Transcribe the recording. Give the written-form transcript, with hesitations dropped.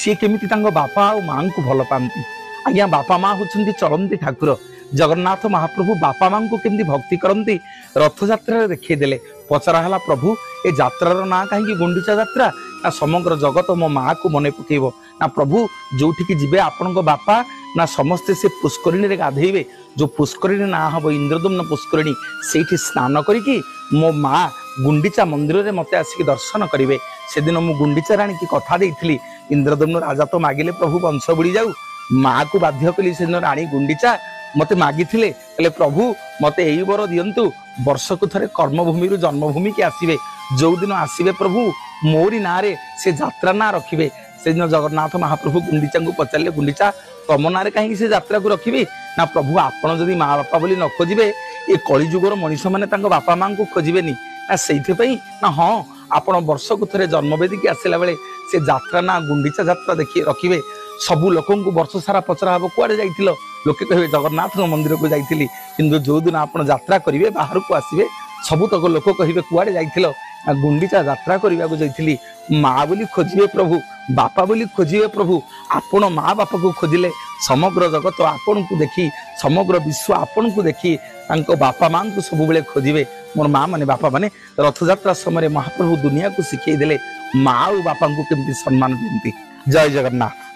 सी केमिति बापा और माँ को भल पाती। आज्ञा बापा माँ होती चलती ठाकुर। जगन्नाथ महाप्रभु बापा माँ को केमती भक्ति करती रथ यात्रा देखीदेले। पचराला प्रभु ए जात्रार ना कहीं गुंडीचा यात्रा ना समग्र जगत मो माँ को मन पकेब ना प्रभु जो जी आपण बापा ना समस्ते से पुष्करिणी गाधेबे। जो पुष्करिणी ना हम इंद्रदुम्न पुष्करिणी से स्नान करी मो माँ गुंडीचा मंदिर में मत आसिक दर्शन करेंगे। से दिन मु गुंडीचा राणी की कथा देती इंद्रदुम्न राजा तो मागिले प्रभु वंश बुड़ी जाऊ माँ को बाध्य कली। से दिन राणी गुंडीचा मते मागी प्रभु मते यही बर दिंतु वर्ष को थे कर्मभूमि जन्मभूमि की आसवे जो दिन आसवे प्रभु मोरी ना रे से जात्रा ना रखिए। से दिन जगन्नाथ महाप्रभु गुंडीचा को पचारे गुंडीचा तम ना कहीं से जात्रा को रखिए ना प्रभु आपण जदि माँ बापा बोली न खोजे ये कलिजुगर मनीष मैंने बापा माँ को खोजबेनी ना से ना हाँ आपण वर्ष को थे जन्मवेदी की आसला बेले से जात्रा ना गुंडीचा जात्रा देखिए रखिए। सबू लोक वर्ष सारा पचरा हम कुआड़े जाइल लोके कहे जगन्नाथ मंदिर को जाइली किंतु जो दिन आप यात्रा करेंगे बाहर को आसवे सबुतक लोक कहे कुआड़े जाइल गुंडीचा यात्रा करने को जाइली। माँ बोली खोजे प्रभु बापा बोली खोजे प्रभु आपण माँ बापा को खोजिले समग्र जगत आपण को देखी समग्र विश्व आपण को देखी बापा माँ को सब बेले खोजे। मोर माँ माने बापा माने रथ यात्रा समय महाप्रभु दुनिया को शिखई देले माँ और बापा को केमती सम्मान दिखती। जय जगन्नाथ।